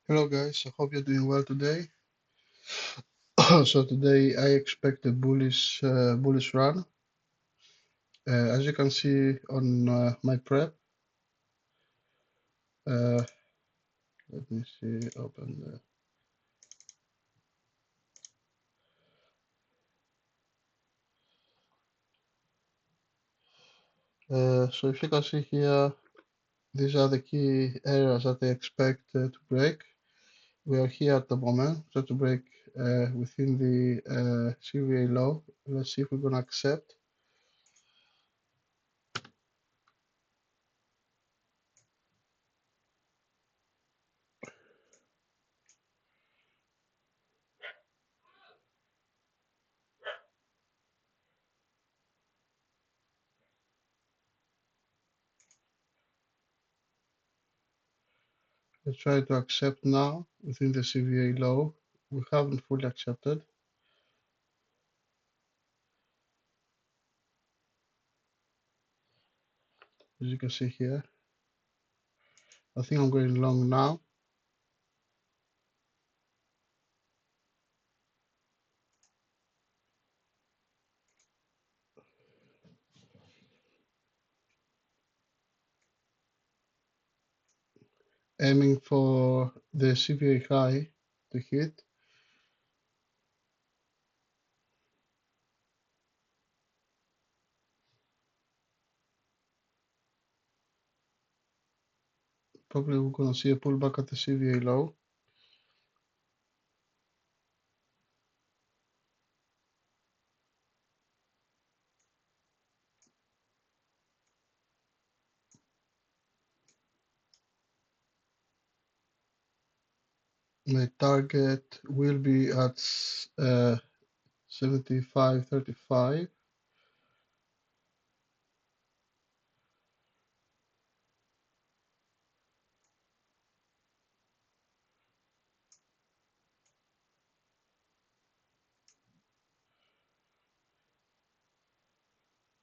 Hello guys, I hope you're doing well today. So today I expect a bullish run. As you can see on my prep, uh, let me see, open so if you can see here, these are the key areas that I expect to break. We are here at the moment, so to break within the CVA low. Let's see if we're gonna accept. Let's try to accept now within the CVA low. We haven't fully accepted, as you can see here. I think I'm going long now. Aiming for the CVA high to hit. Probably we're gonna see a pullback at the CVA low. My target will be at 75.35.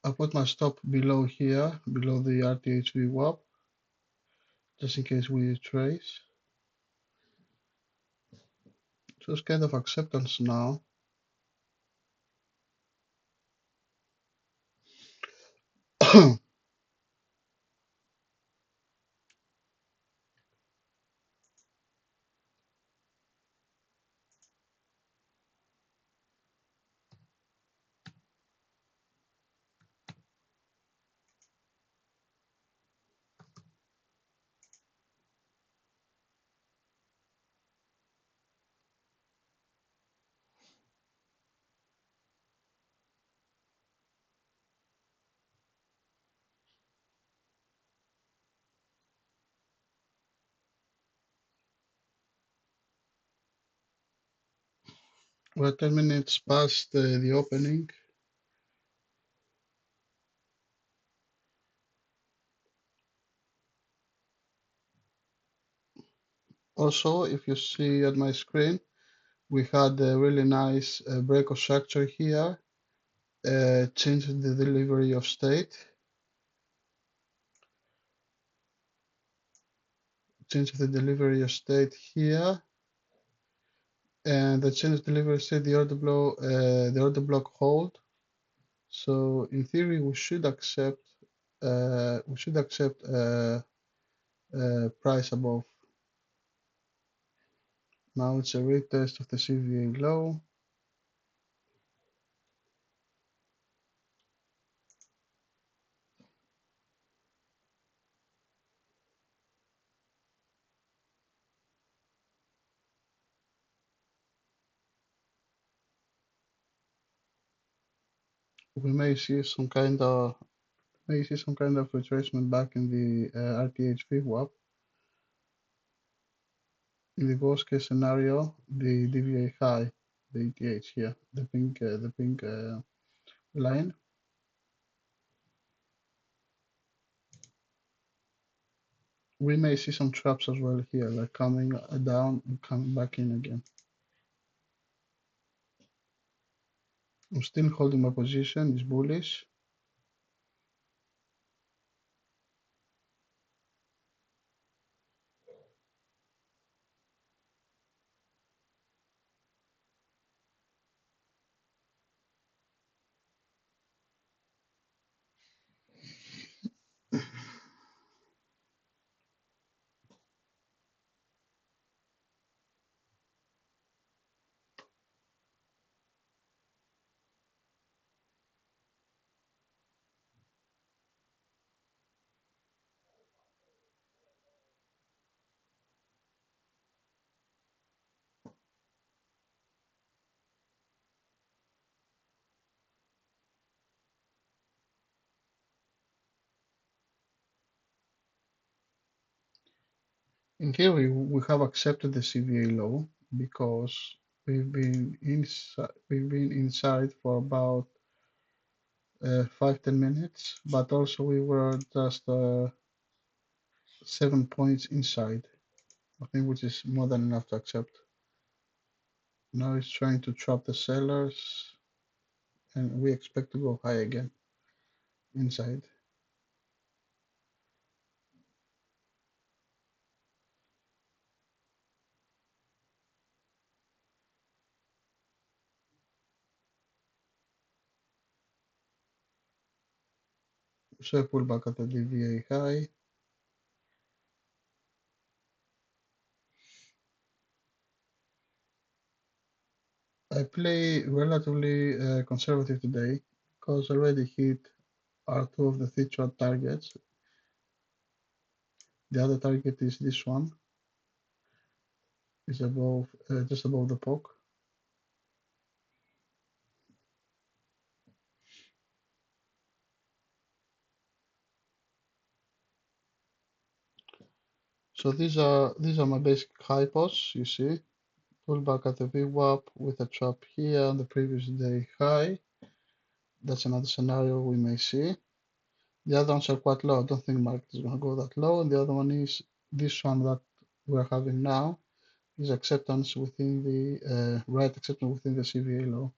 I put my stop below here, below the RTH VWAP, just in case we trace. So it's kind of acceptance now. We're 10 minutes past the opening. Also, if you see at my screen, we had a really nice break of structure here, change the delivery of state. Change the delivery of state here, and the change delivery state the order block hold. So in theory, we should accept price above. Now it's a retest of the CVA low. We may see some kind of retracement back in the RTH VWAP. In the worst case scenario, the DVA high, the ETH here, the pink line. We may see some traps as well here, like coming down and coming back in again. I'm still holding my position, it's bullish. In theory, we have accepted the CVA low because we've been inside for about 5-10 minutes, but also we were just 7 points inside, I think, which is more than enough to accept. Now it's trying to trap the sellers, and we expect to go high again inside. So I pull back at the DVA high. I play relatively conservative today because I already hit R2 of the three chart targets. The other target is this one, is above, just above the poke. So these are my basic hypos. You see, pull back at the VWAP with a trap here on the previous day high. That's another scenario we may see. The other ones are quite low. I don't think market is going to go that low. And the other one is this one that we're having now is acceptance within the right acceptance within the CVA low.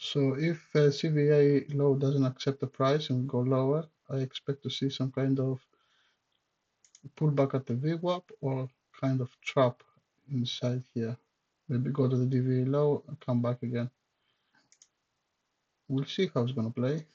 So if CVA low doesn't accept the price and go lower, I expect to see some kind of pullback at the VWAP or kind of trap inside here. Maybe go to the DVA low and come back again. We'll see how it's going to play.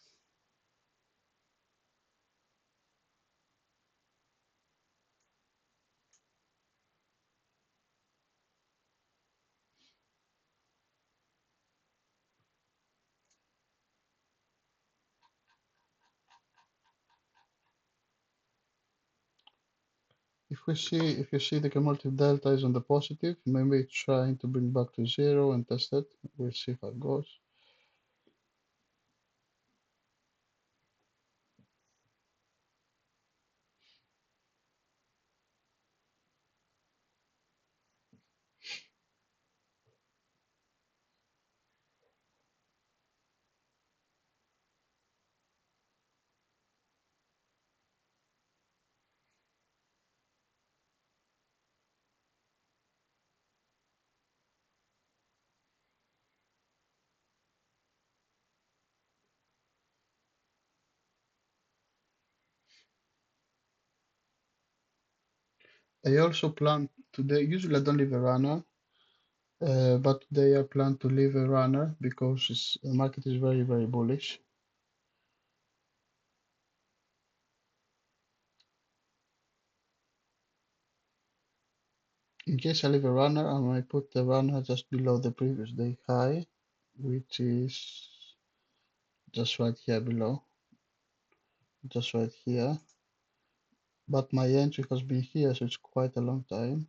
If you see the cumulative delta is on the positive, maybe it's trying to bring back to zero and test it. We'll see how it goes. I also plan today, usually I don't leave a runner, but today I plan to leave a runner because the market is very, very bullish. In case I leave a runner, I might put the runner just below the previous day high, which is just right here below, just right here. But my entry has been here, so it's quite a long time.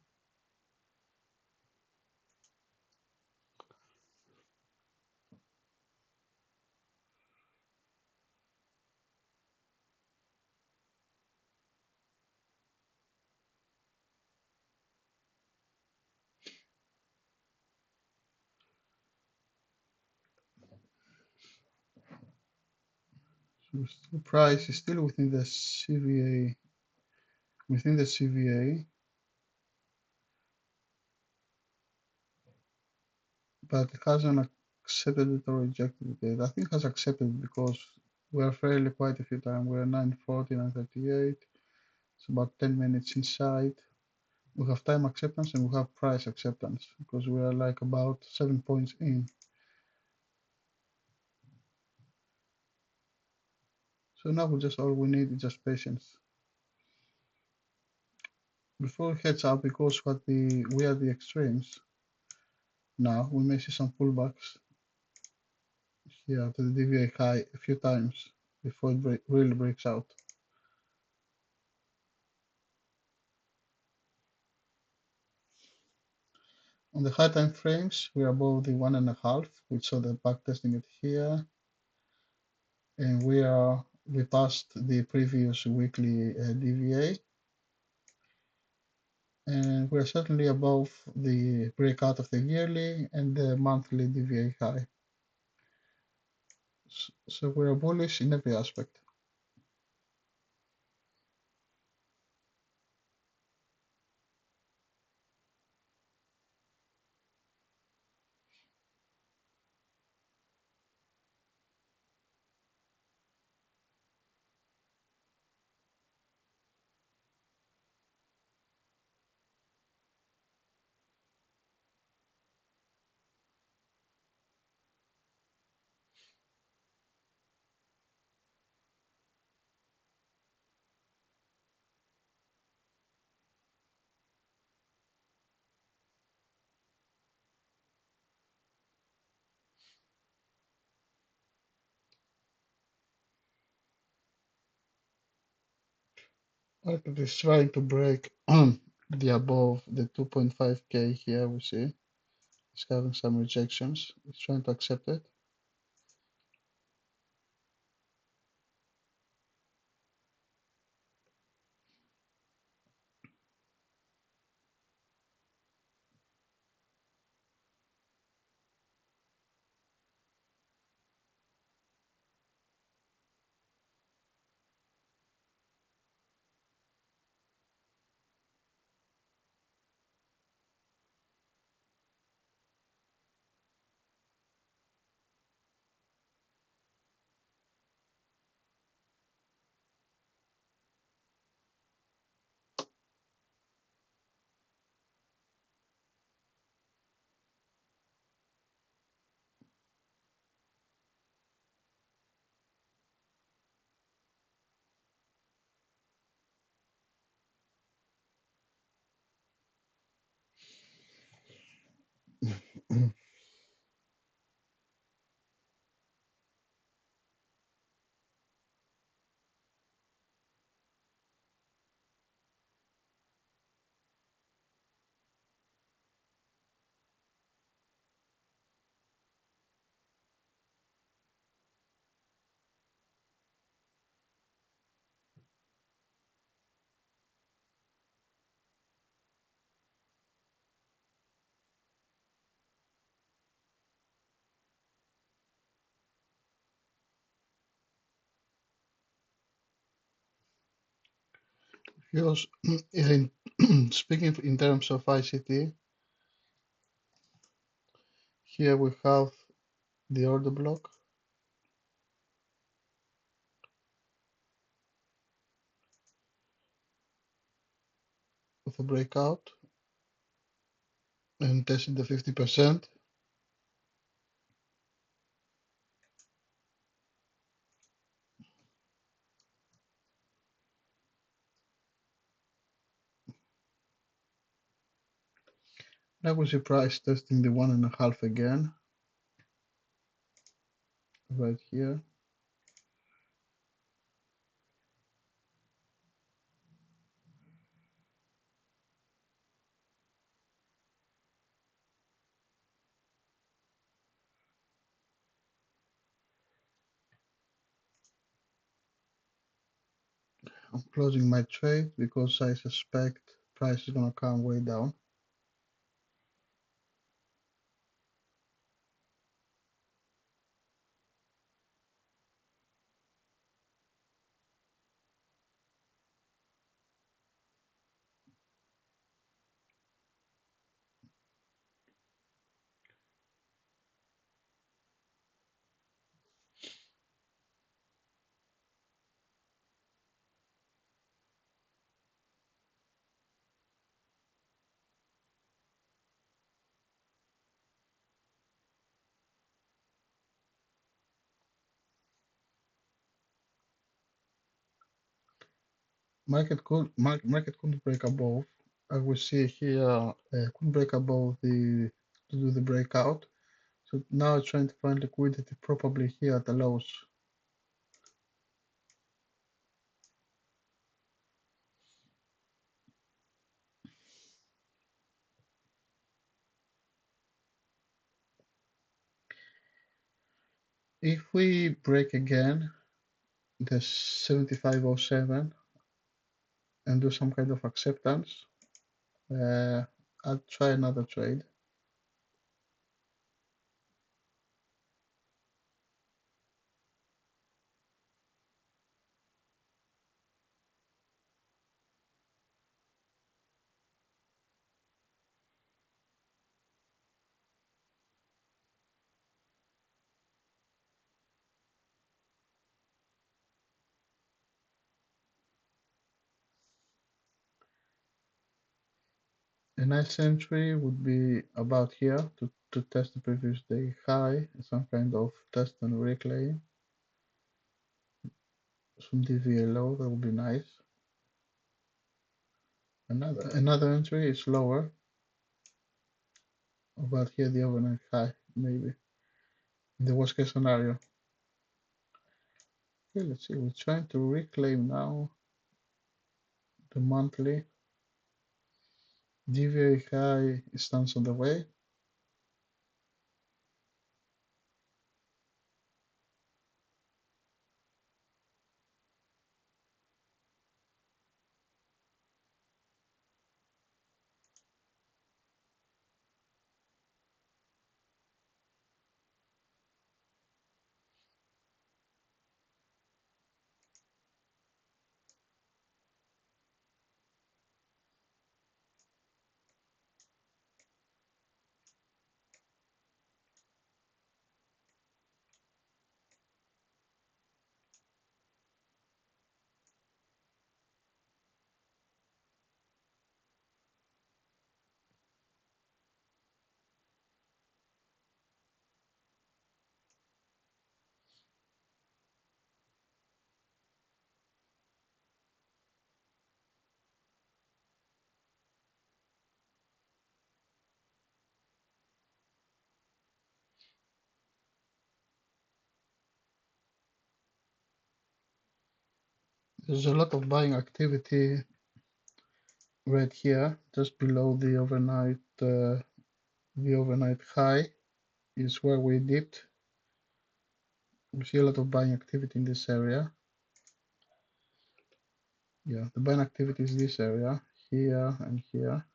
So the price is still within the CVA, but it hasn't accepted it or rejected it. I think it has accepted because we're fairly quite a few times. We're 940, 938. It's about 10 minutes inside. We have time acceptance and we have price acceptance because we are like about 7 points in. So now all we need is just patience. Before it heads up, because we are the extremes. Now we may see some pullbacks here to the DVA high a few times before it really breaks out. On the high time frames, we are above the 1.5. We saw the back testing it here, and we are we passed the previous weekly DVA, and we're certainly above the breakout of the yearly and the monthly DVA high. So we're bullish in every aspect. Market is trying to break the above the 2.5K here, we see. It's having some rejections. It's trying to accept it. Here's, in, speaking in terms of ICT, here we have the order block with a breakout and testing the 50%. Now we see price testing the 1.5 again, right here. I'm closing my trade because I suspect price is gonna come way down. Market couldn't break above. I will see here couldn't break above the to do the breakout. So now it's trying to find liquidity probably here at the lows. If we break again, the 7507 and do some kind of acceptance. I'll try another trade. A nice entry would be about here to test the previous day high, some kind of test and reclaim. Some DVA low, that would be nice. Another entry is lower, about here the overnight high, maybe. In the worst case scenario. Okay, let's see, we're trying to reclaim now the monthly. DVA high stands on the way. There's a lot of buying activity right here, just below the overnight high is where we dipped. We see a lot of buying activity in this area. Yeah, the buying activity is this area, here and here.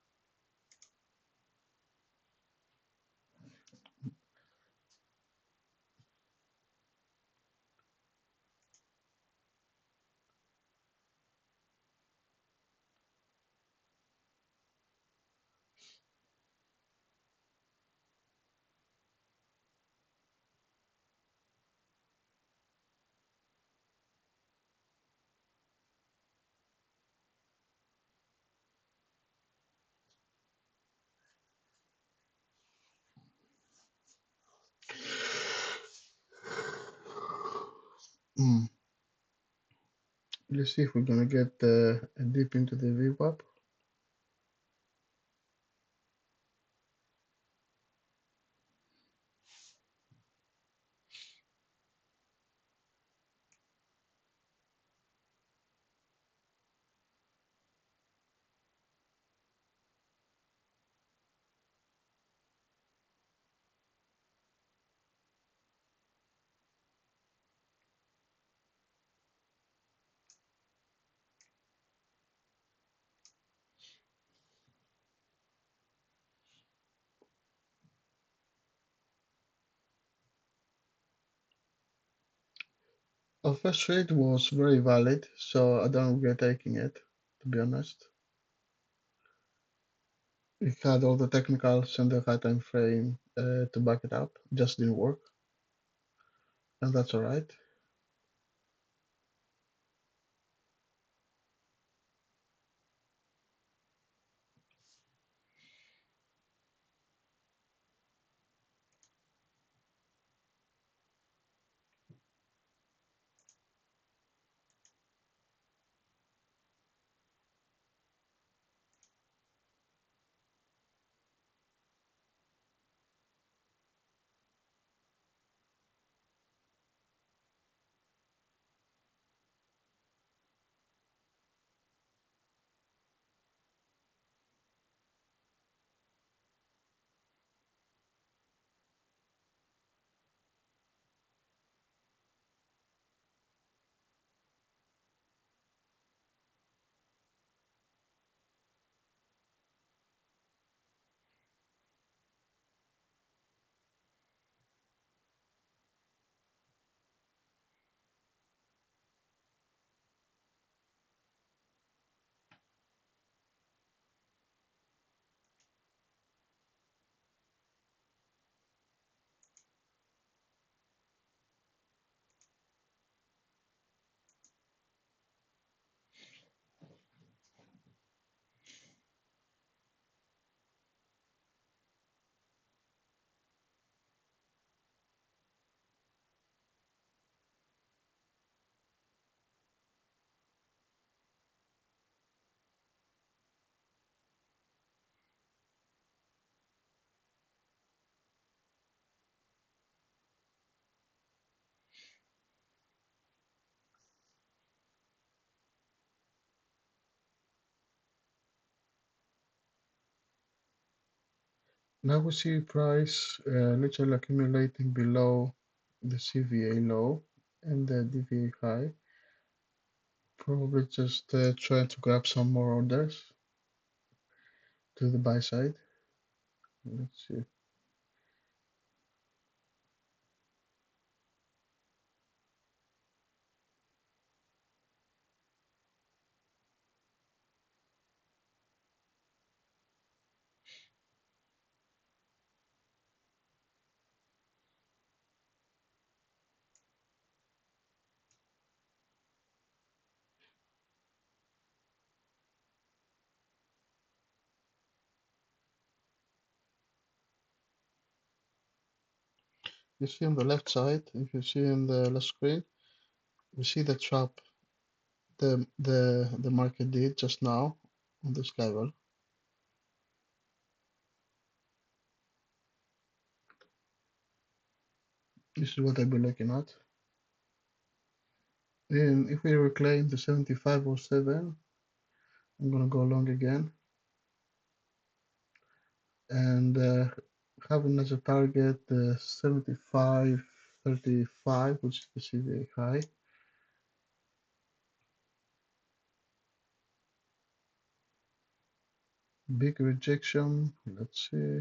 Let's see if we're gonna get a dip into the VWAP. Our first trade was very valid, so I don't regret taking it, to be honest. We had all the technicals and the high time frame to back it up, just didn't work, and that's all right. Now we see price literally accumulating below the CVA low and the DVA high. Probably just trying to grab some more orders to the buy side. Let's see. You see on the left side, if you see in the last screen, we see the trap the market did just now on this level. This is what I'll be looking at. And if we reclaim the 7507, I'm gonna go long again and having as a target the 7535, which is the CVA high. Big rejection. Let's see.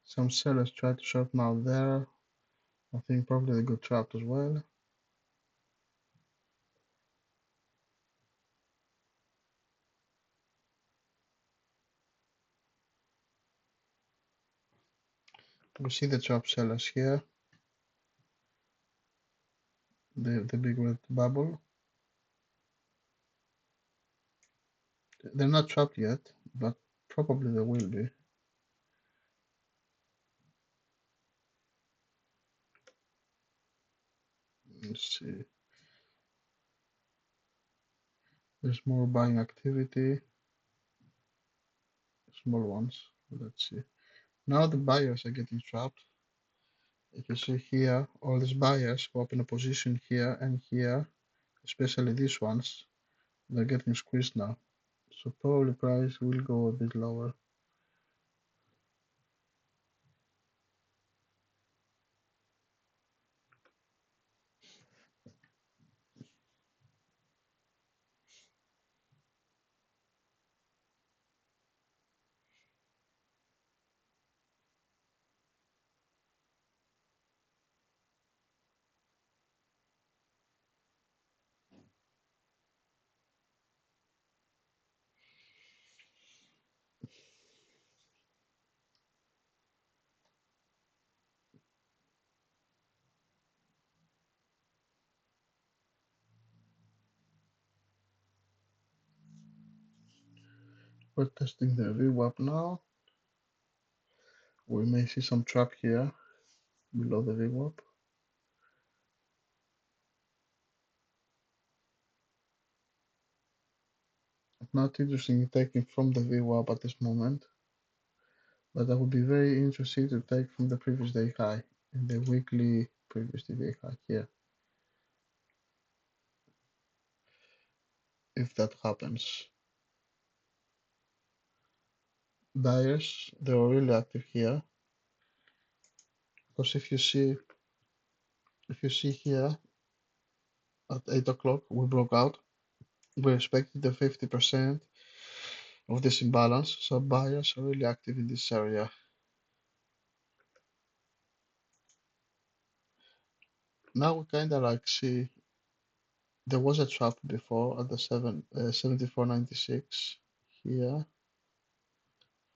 Some sellers try to short now there. I think probably they got trapped as well. We see the trap sellers here. The big red bubble. They're not trapped yet, but probably they will be. Let's see. There's more buying activity. Small ones. Let's see. Now the buyers are getting trapped. If you see here, all these buyers who open a position here and here, especially these ones, they're getting squeezed now. So probably price will go a bit lower. We're testing the VWAP now. We may see some trap here below the VWAP. Not interested in taking from the VWAP at this moment, but I would be very interested to take from the previous day high and the weekly previous day high here, if that happens. Buyers, they are really active here, because if you see here at 8 o'clock we broke out. We expected the 50% of this imbalance, so buyers are really active in this area. Now we kind of like see there was a trap before at the 74.96 here.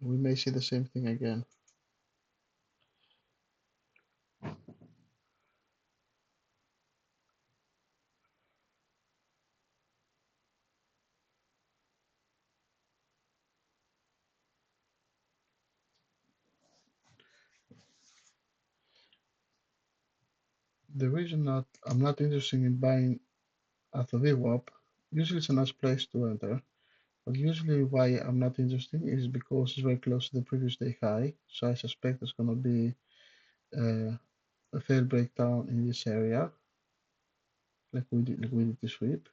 We may see the same thing again. The reason that I'm not interested in buying at the VWAP, usually it's a nice place to enter, but usually why I'm not interested is because it's very close to the previous day high, so I suspect there's going to be a failed breakdown in this area, liquidity sweep.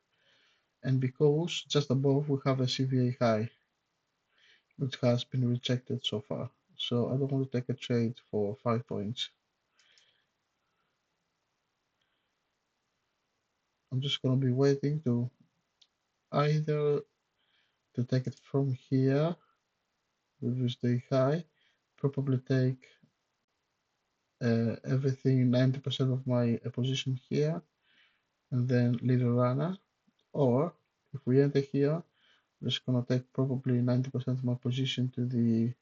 And because just above we have a CVA high, which has been rejected so far. So I don't want to take a trade for 5 points. I'm just going to be waiting to either to take it from here, reduce the high, probably take everything 90% of my position here, and then leave a runner. Or if we enter here, I'm just gonna take probably 90% of my position to the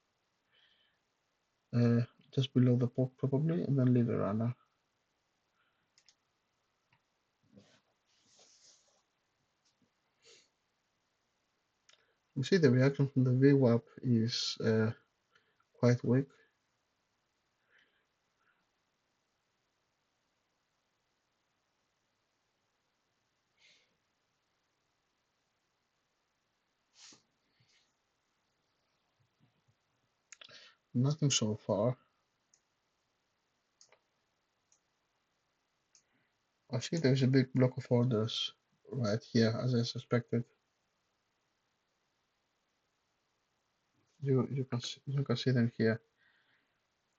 just below the pop probably, and then leave a runner. You see the reaction from the VWAP is quite weak. Nothing so far. I see there's a big block of orders right here, as I suspected. You can see them here.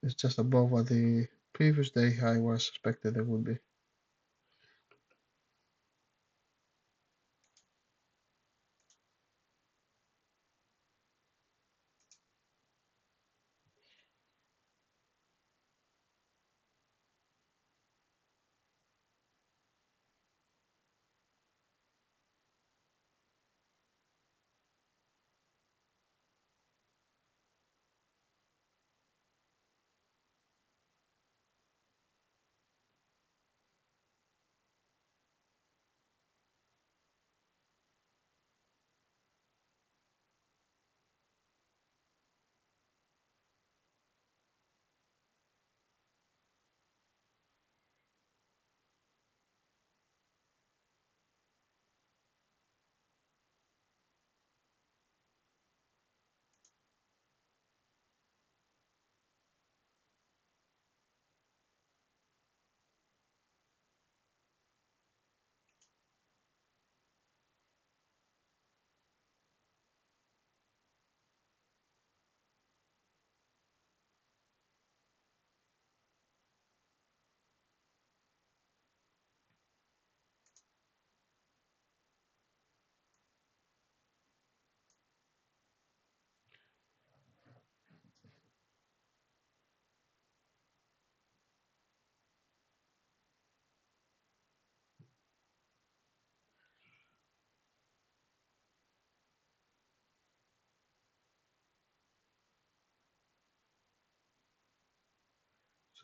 It's just above what the previous day high was suspected there would be.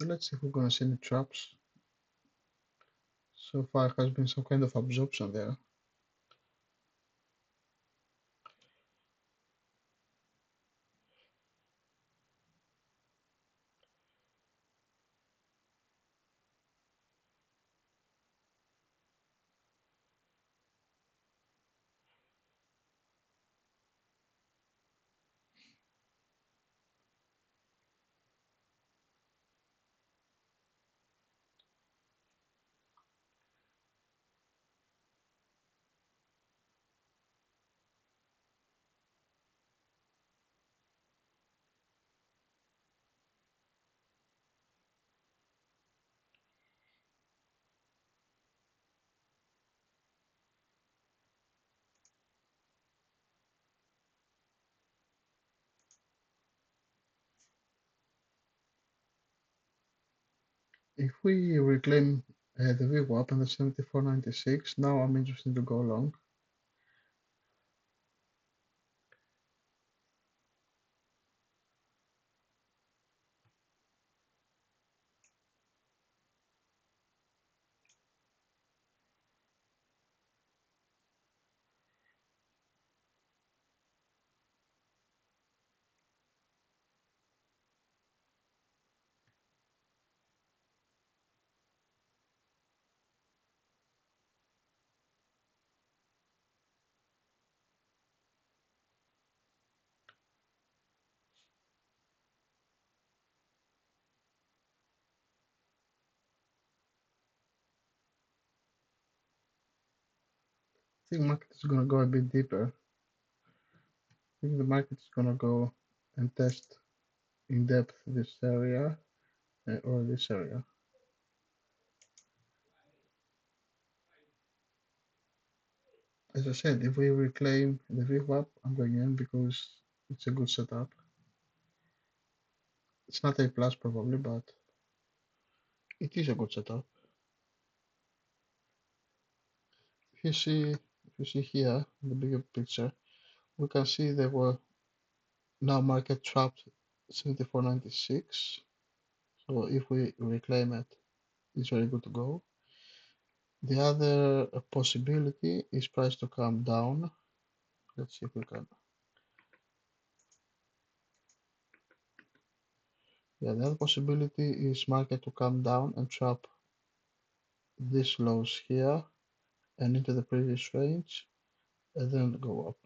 So let's see if we're gonna see any traps. So far has been some kind of absorption there. If we reclaim the VWAP and the 74.96, now I'm interested to go long. think market is gonna go a bit deeper. I think the market is gonna go and test in depth this area or this area. As I said, if we reclaim the VWAP, I'm going in because it's a good setup. It's not A plus probably, but it is a good setup. If you see here in the bigger picture, we can see there were now market trapped 74.96. So if we reclaim it, it's very good to go. The other possibility is price to come down. Let's see if we can. Yeah, the other possibility is market to come down and trap these lows here and into the previous range and then go up.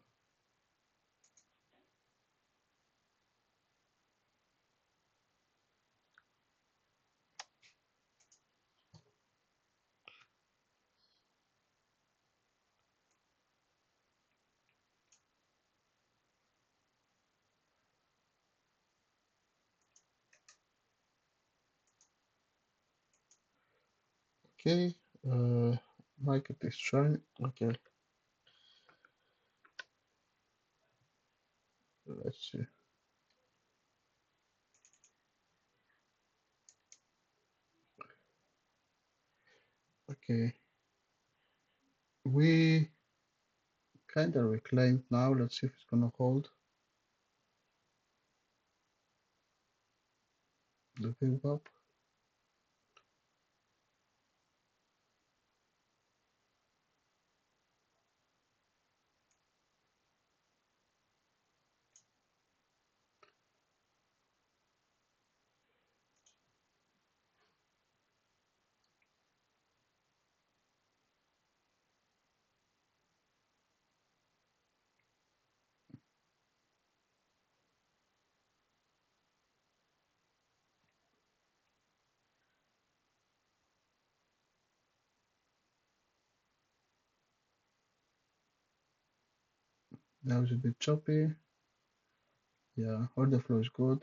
Okay, market is trying. Okay, let's see. Okay, we kind of reclaimed now. Let's see if it's gonna hold the build up. That was a bit choppy. Yeah, order flow is good.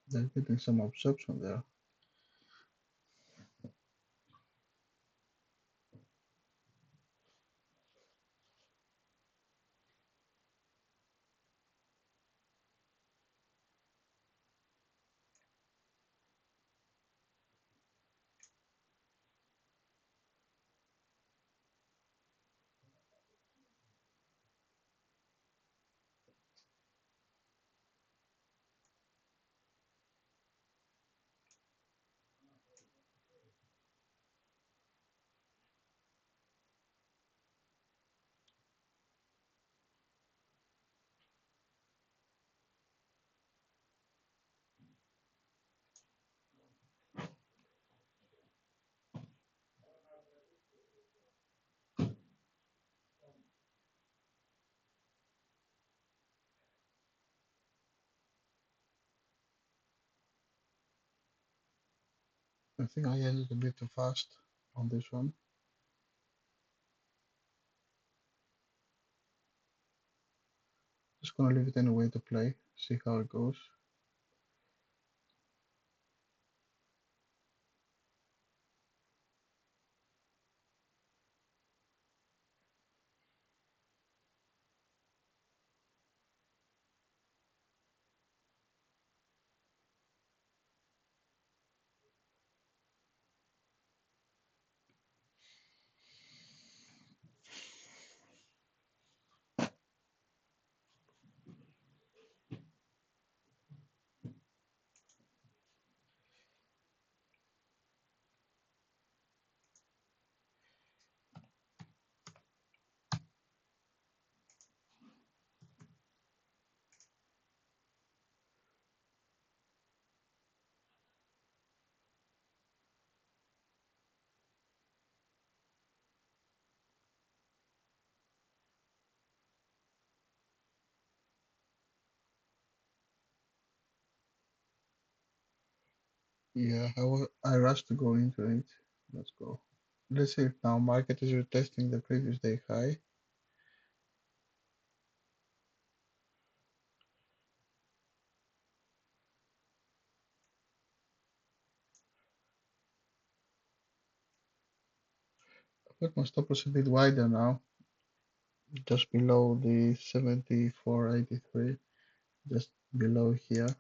They're getting some absorption there. I think I ended a bit too fast on this one. Just gonna leave it anyway to play, see how it goes. Yeah, I rushed to go into it. Let's go. let's see if now market is retesting the previous day high. Put my stop loss a bit wider now, just below the 74.83, just below here.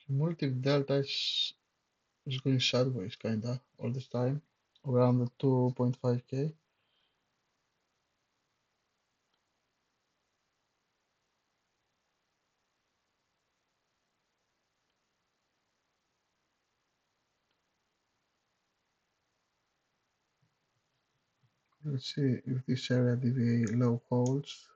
Cumulative delta is going sideways kinda all this time, around the 2.5k. Let's see if this area DVA low holds.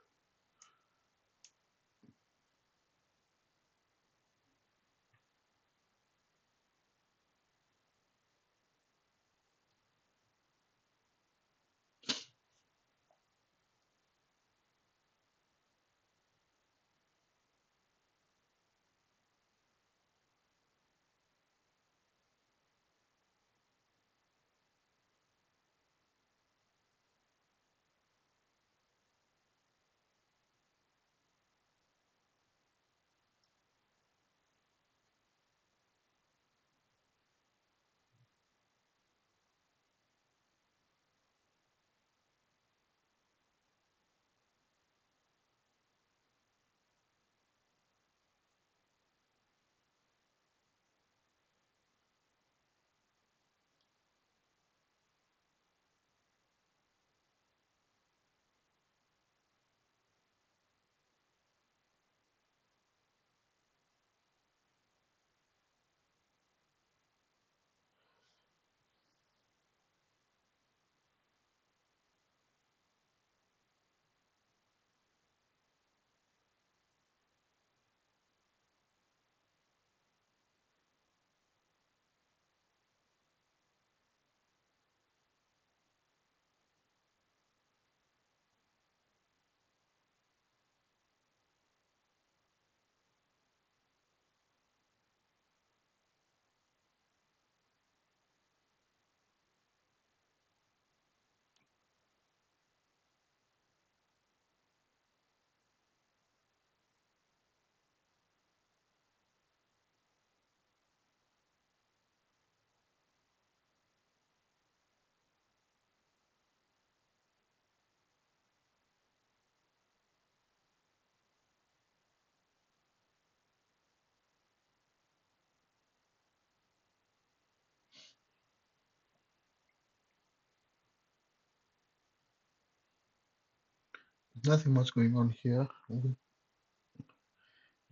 Nothing much going on here. It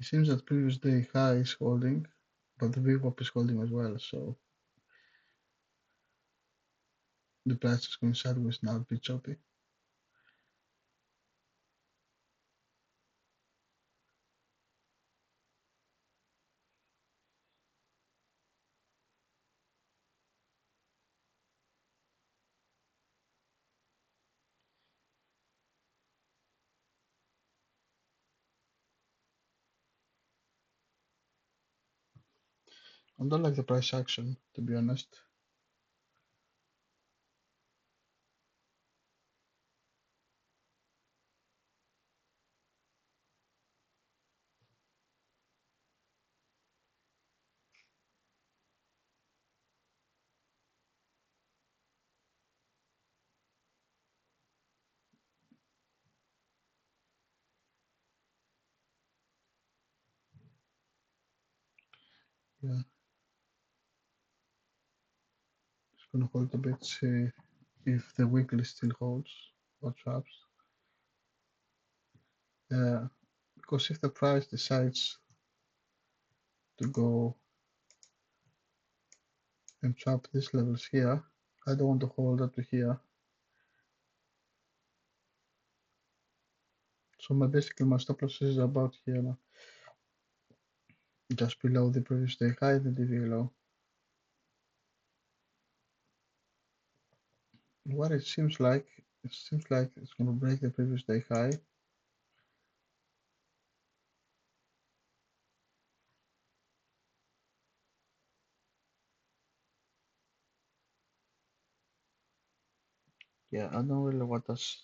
seems that previous day high is holding, but the VWAP is holding as well, so the price is going sideways now, a bit choppy. I don't like the price action, to be honest. Yeah, it's gonna hold a bit, see if the weekly still holds or traps. Yeah, because if the price decides to go and trap these levels here, I don't want to hold up to here. So basically my stop loss is about here now, just below the previous day high, the DVA low. What it seems like it's going to break the previous day high. Yeah, I don't really want us.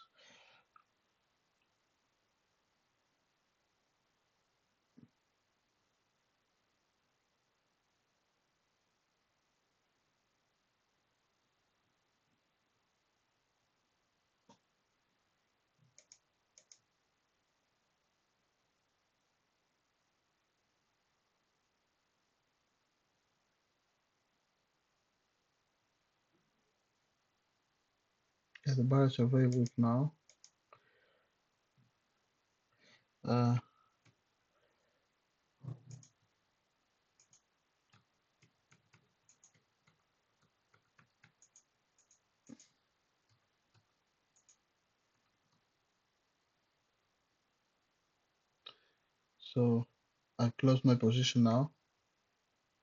Yeah, the bars are very weak now. So I close my position now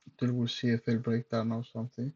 until we see a fail breakdown or something.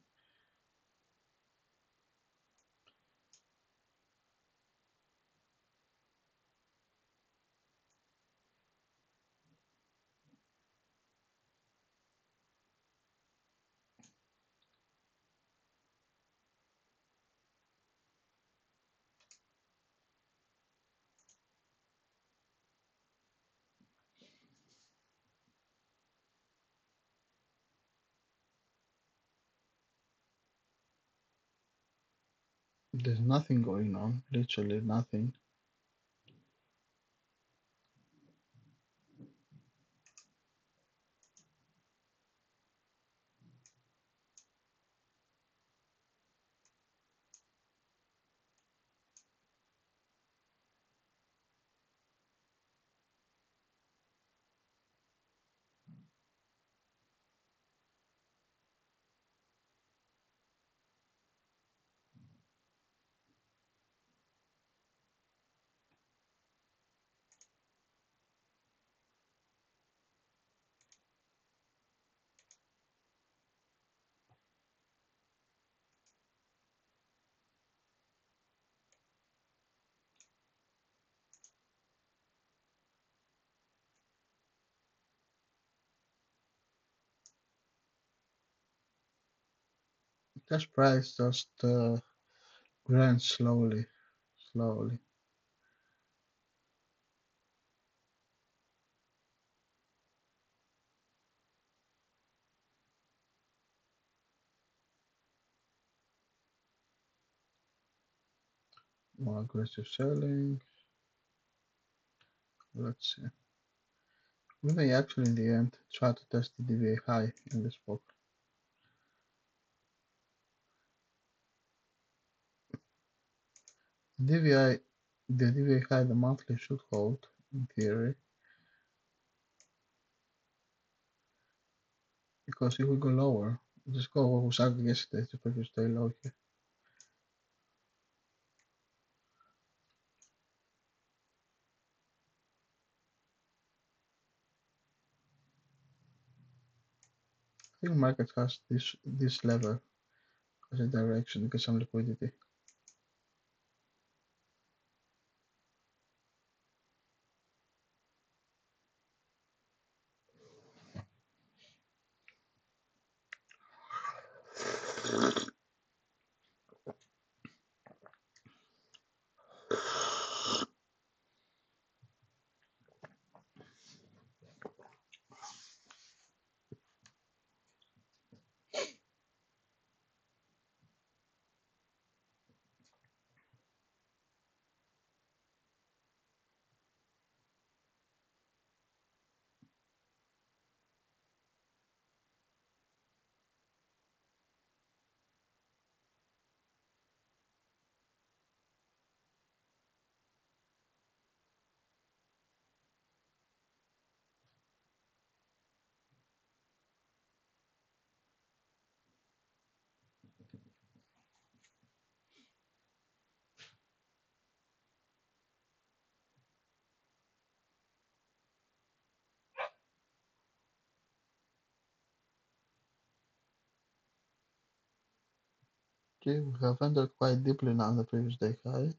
There's nothing going on, literally nothing. This price just grants slowly. More aggressive selling. Let's see. We may actually in the end try to test the DVA high in this book. DVI, the DVA high, the monthly should hold in theory. Because if we go lower, just go what was ugly yesterday, the previous day low here. I think market has this level as a direction to get some liquidity. Okay, we have entered quite deeply now in the previous day high.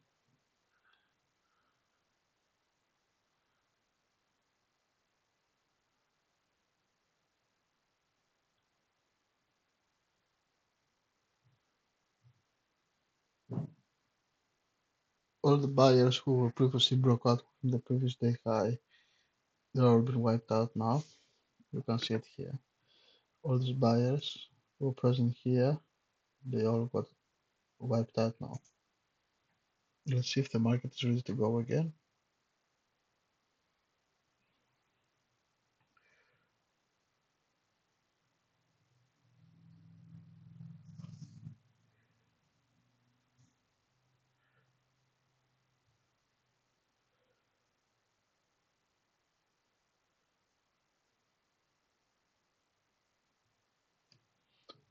All the buyers who were previously broke out in the previous day high, they're all been wiped out now. You can see it here. All these buyers who were present here, they all got wiped out now. Let's see if the market is ready to go again.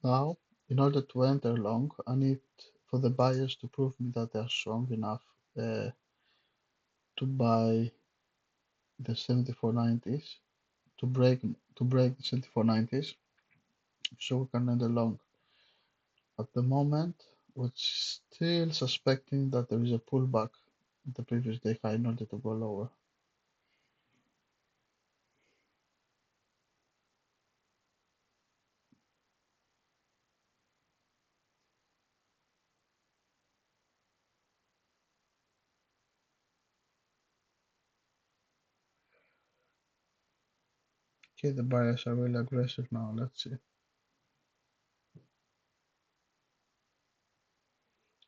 Now, in order to enter long, I need for the buyers to prove me that they are strong enough to buy the 74.90s, to break the 74.90s, so we can enter long. At the moment, we're still suspecting that there is a pullback at the previous day high in order to go lower. Okay, the buyers are really aggressive now. Let's see.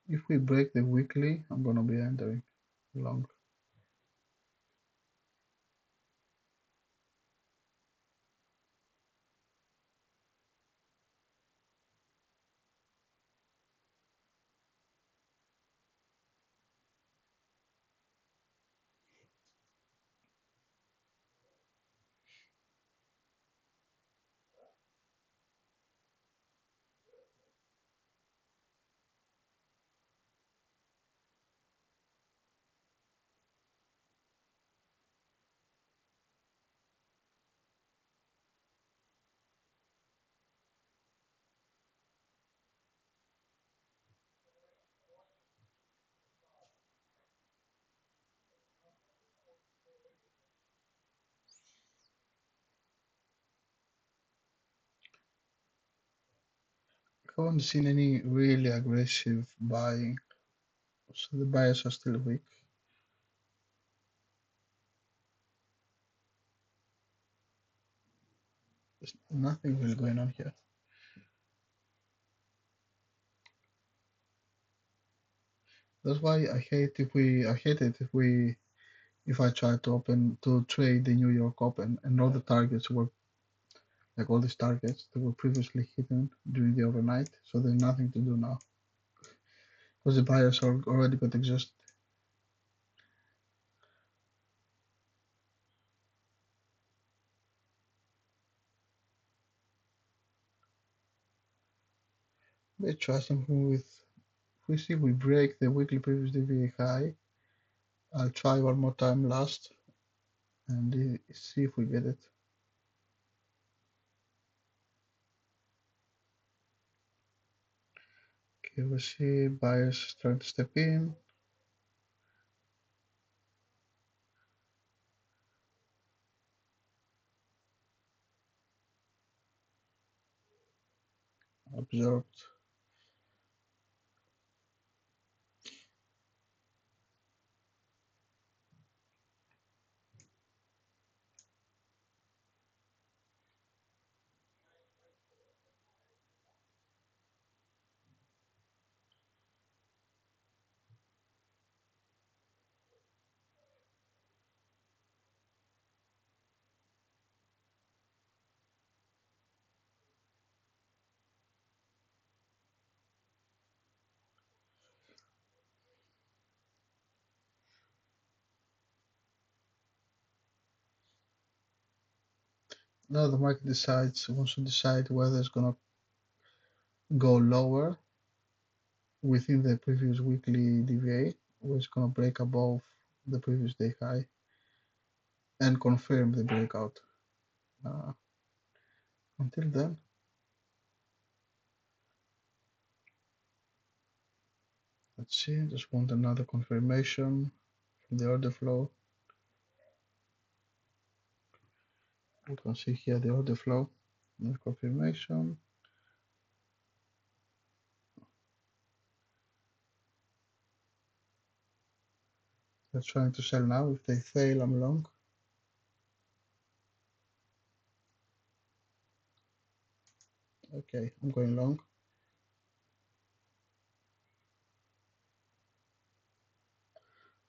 If we break the weekly, I'm gonna be entering long. I haven't seen any really aggressive buying, so the buyers are still weak. There's nothing really going on here. That's why I hate it if I try to trade the New York Open and all the targets were like all these targets that were previously hidden during the overnight, so there's nothing to do now because the buyers are already got exhausted. Let's try something with. If we see we break the weekly previous DVA high, I'll try one more time last and see if we get it. Okay, we see buyers trying to step in. Absorbed. Now the market wants to decide whether it's gonna go lower within the previous weekly DVA, or it's gonna break above the previous day high and confirm the breakout. Uh, until then, Let's see, just want another confirmation from the order flow. We can see here the order flow, no confirmation. They're trying to sell now. If they fail, I'm long. Okay, I'm going long.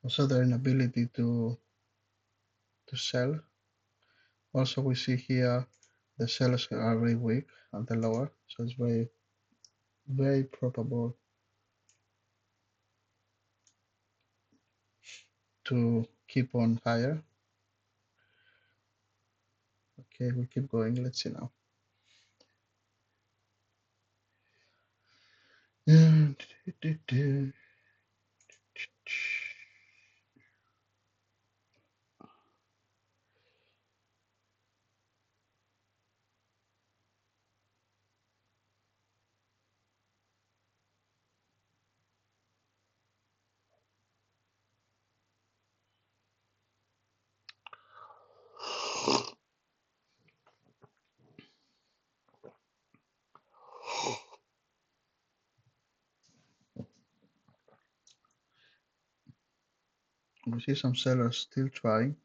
Also, their inability to sell. Also, we see here the sellers are very weak at the lower, so it's very probable to keep on higher. Okay, we keep going. Let's see now. We see some sellers still trying.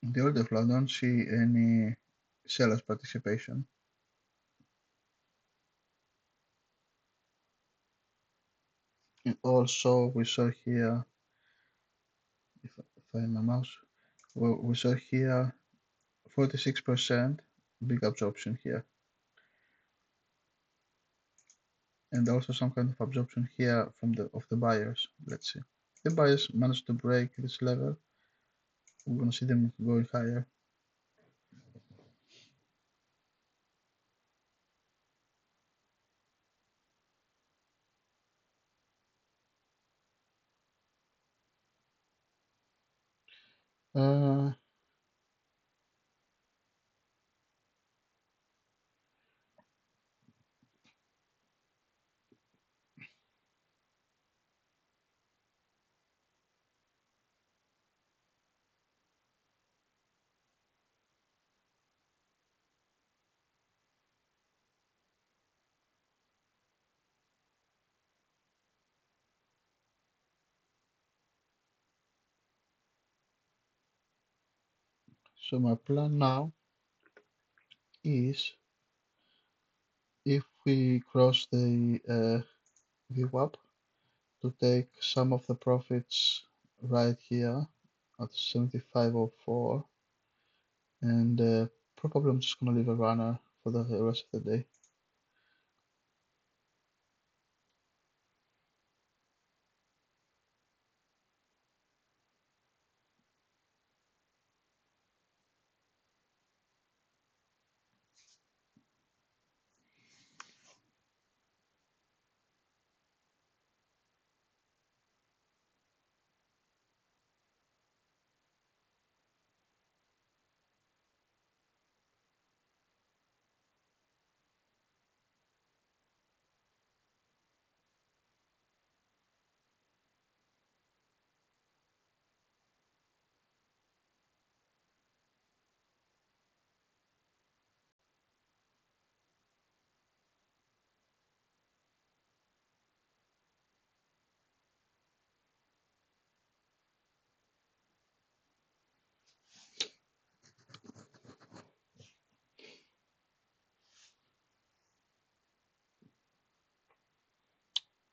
In the order flow, I don't see any sellers participation. And also, we saw here, if I find my mouse, we saw here 46% big absorption here. And also some kind of absorption here from the buyers. Let's see. The buyers managed to break this level. We're gonna see them going higher. Uh, so my plan now is if we cross the VWAP to take some of the profits right here at 75.04 and probably I'm just gonna leave a runner for the rest of the day.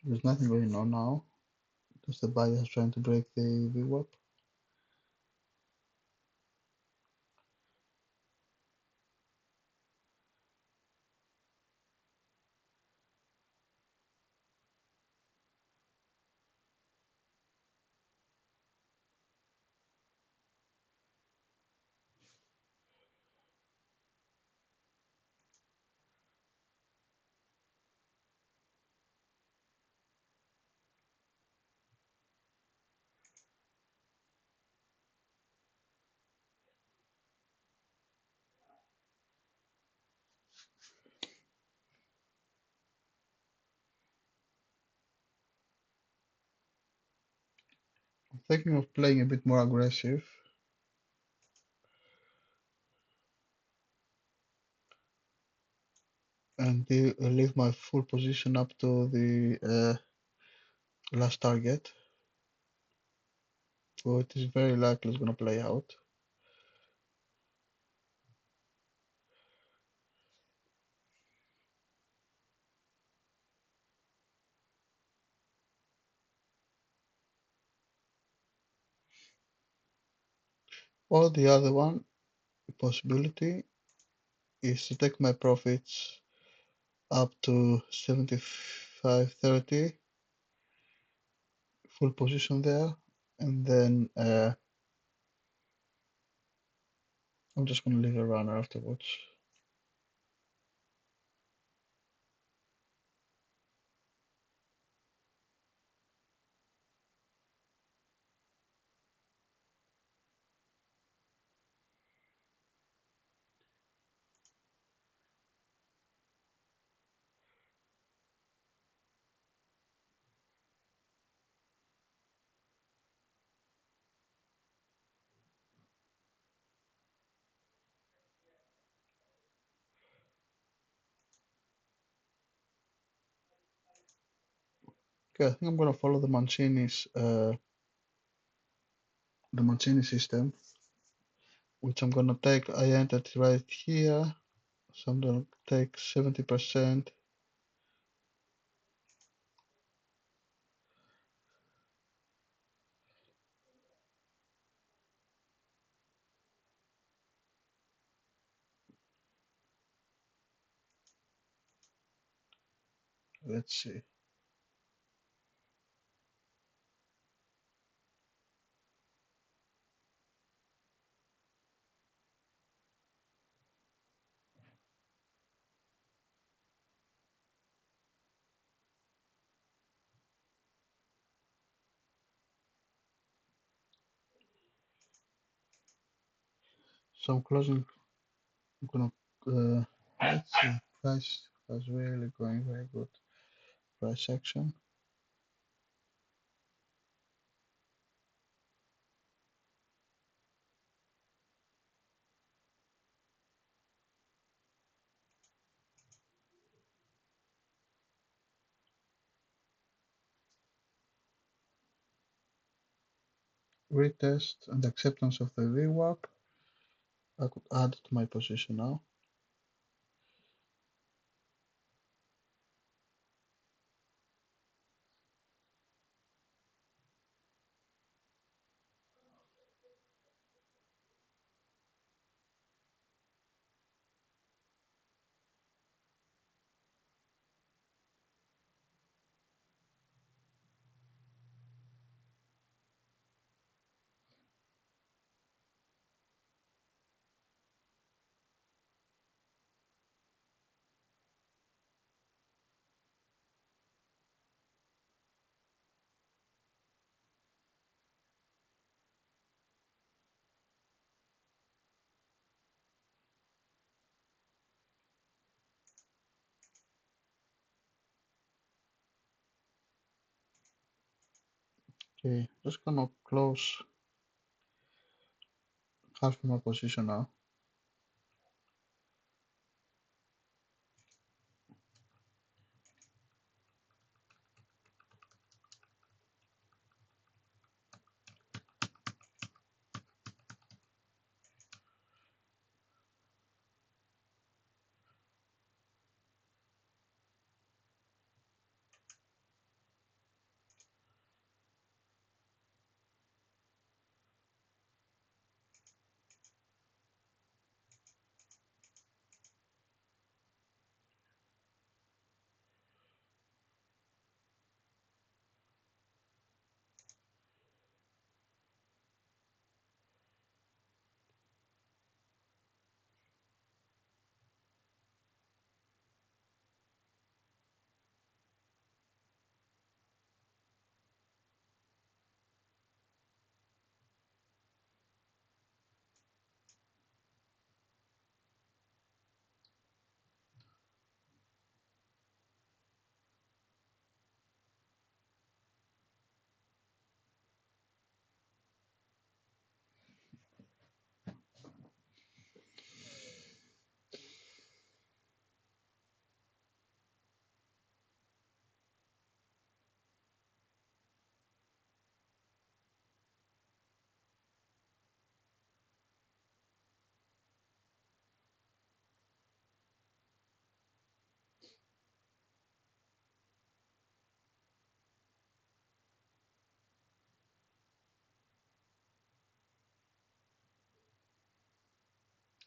There's nothing going on now because the buyer is trying to break the VWAP. thinking of playing a bit more aggressive. And leave my full position up to the last target. So it is very likely it's going to play out. Or the other one possibility is to take my profits up to 75.30, full position there, and then I'm just going to leave a runner afterwards. Okay, I think I'm going to follow the Mancini system, which I'm going to take. I entered right here, so I'm going to take 70%. Let's see. So I'm closing. I'm gonna let's see. Price was really going very good. Price action. Retest and acceptance of the VWAP. I could add to my position now. Okay, just gonna close half of my position now.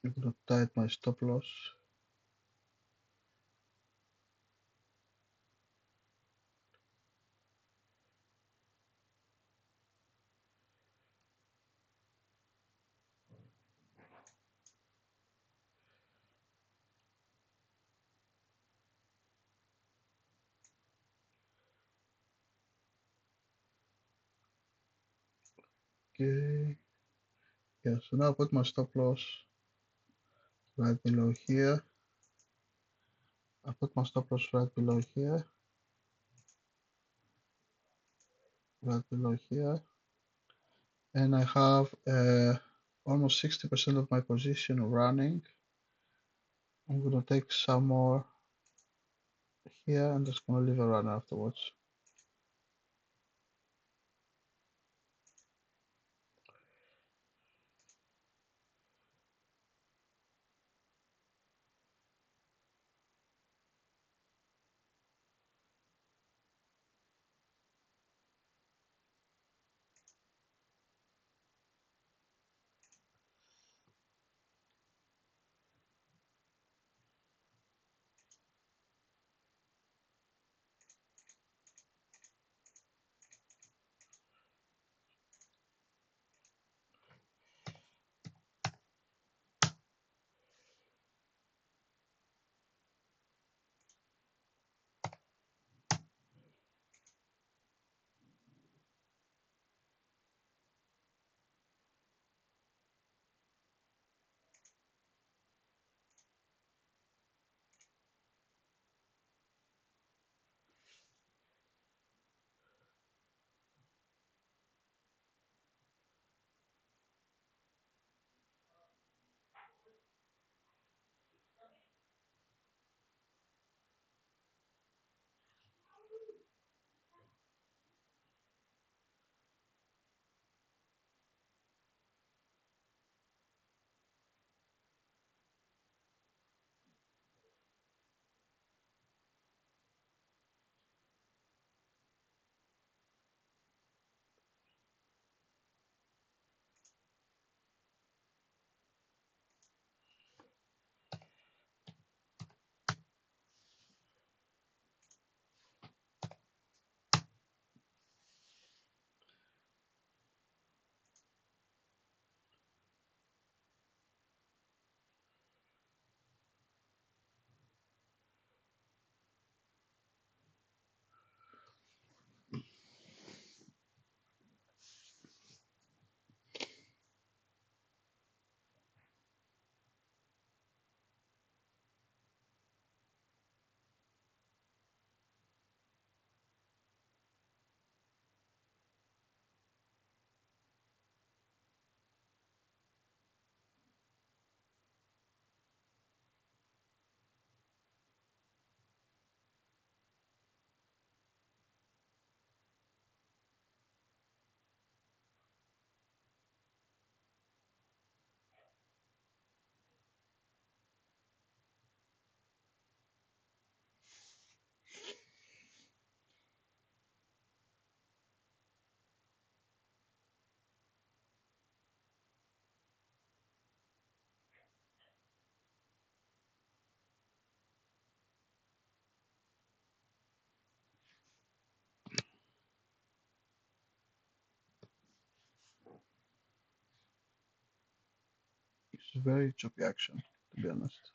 I'm gonna tighten my stop loss. Okay. Yeah, so now I put my stop loss right below here. I put my stop loss right below here. Right below here. And I have almost 60% of my position running. I'm gonna take some more here and just gonna leave a run afterwards. It's very choppy action, to be honest.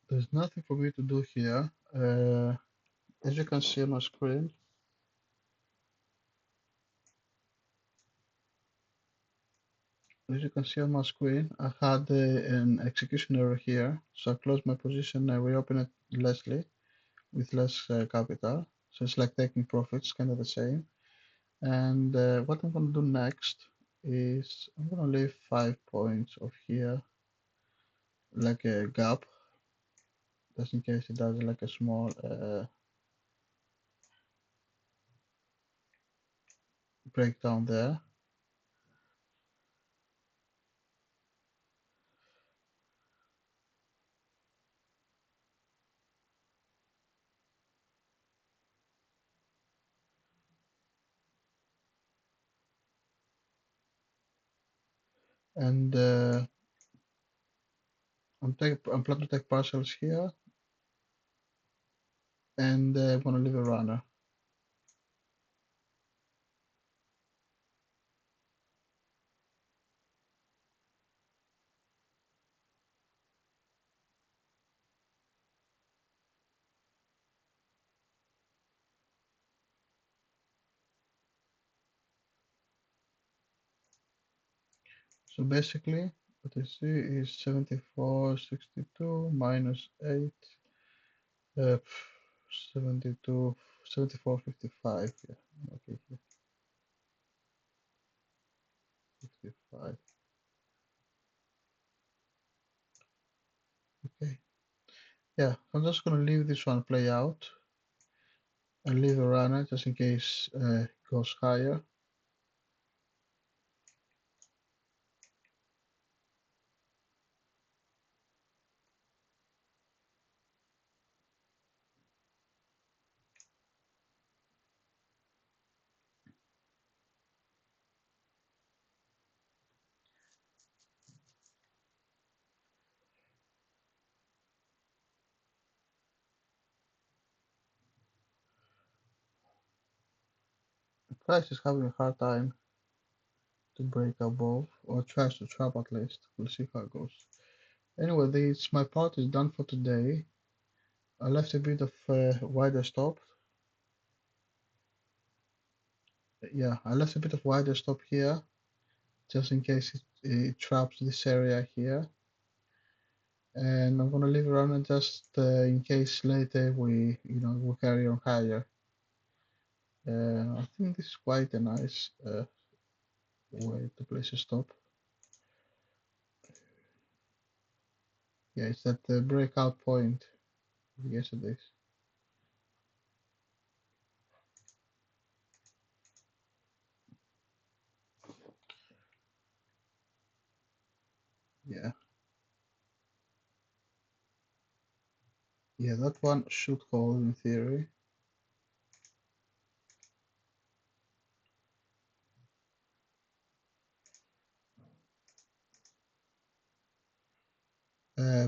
There's nothing for me to do here. As you can see on my screen, I had an execution error here. So I closed my position, I reopen it lessly with less capital. So it's like taking profits, kind of the same. And what I'm going to do next is I'm going to leave 5 points of here, like a gap, just in case it does like a small breakdown there. And I'm planning to take partials here, and I'm going to leave a runner. So basically, what I see is 74.62 minus 8, uh, 72, 74.55. Yeah, okay, here, 55. Okay, yeah, I'm just gonna leave this one play out. I'll leave a runner just in case it goes higher. The price is having a hard time to break above, or tries to trap at least. We'll see how it goes. Anyway, this my part is done for today. I left a bit of wider stop. Yeah, I left a bit of wider stop here, just in case it traps this area here. And I'm gonna leave it on just in case later we carry on higher. I think this is quite a nice way to place a stop. Yeah, it's that breakout point of yesterday's. Yeah, yeah, that one should hold in theory.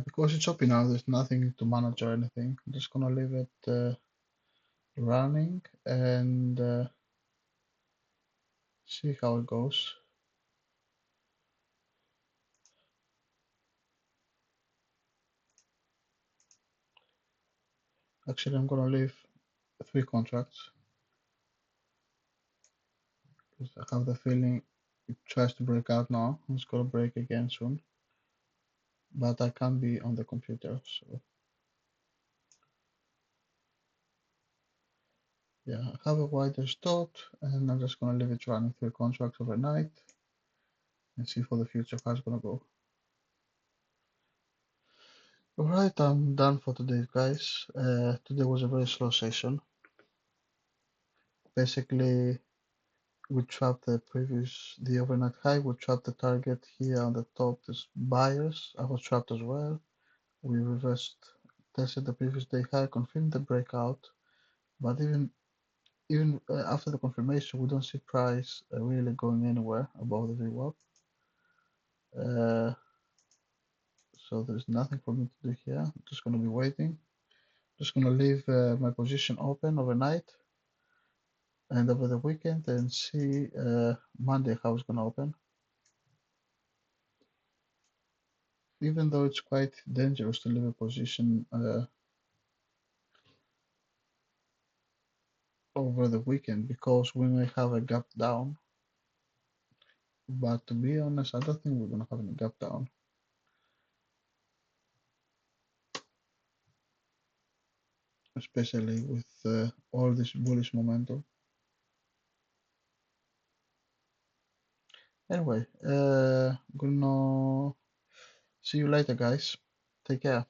Because it's choppy now, there's nothing to manage or anything. I'm just gonna leave it running and see how it goes. Actually, I'm gonna leave 3 contracts because I have the feeling it tries to break out now. It's gonna break again soon, but I can't be on the computer, so yeah, I have a wider stop, and I'm just gonna leave it running 3 contracts overnight and see for the future how it's gonna go. Alright, I'm done for today, guys. Today was a very slow session. Basically, we trapped the overnight high, we trapped the target here on the top, this buyers. I was trapped as well. We reversed, tested the previous day high, confirmed the breakout, but even after the confirmation, we don't see price really going anywhere above the VWAP. So there's nothing for me to do here. I'm just going to be waiting. Just going to leave my position open overnight and over the weekend and see Monday how it's going to open. even though it's quite dangerous to leave a position over the weekend because we may have a gap down. But to be honest, I don't think we're going to have any gap down. Especially with all this bullish momentum. Anyway, gonna see you later, guys. Take care.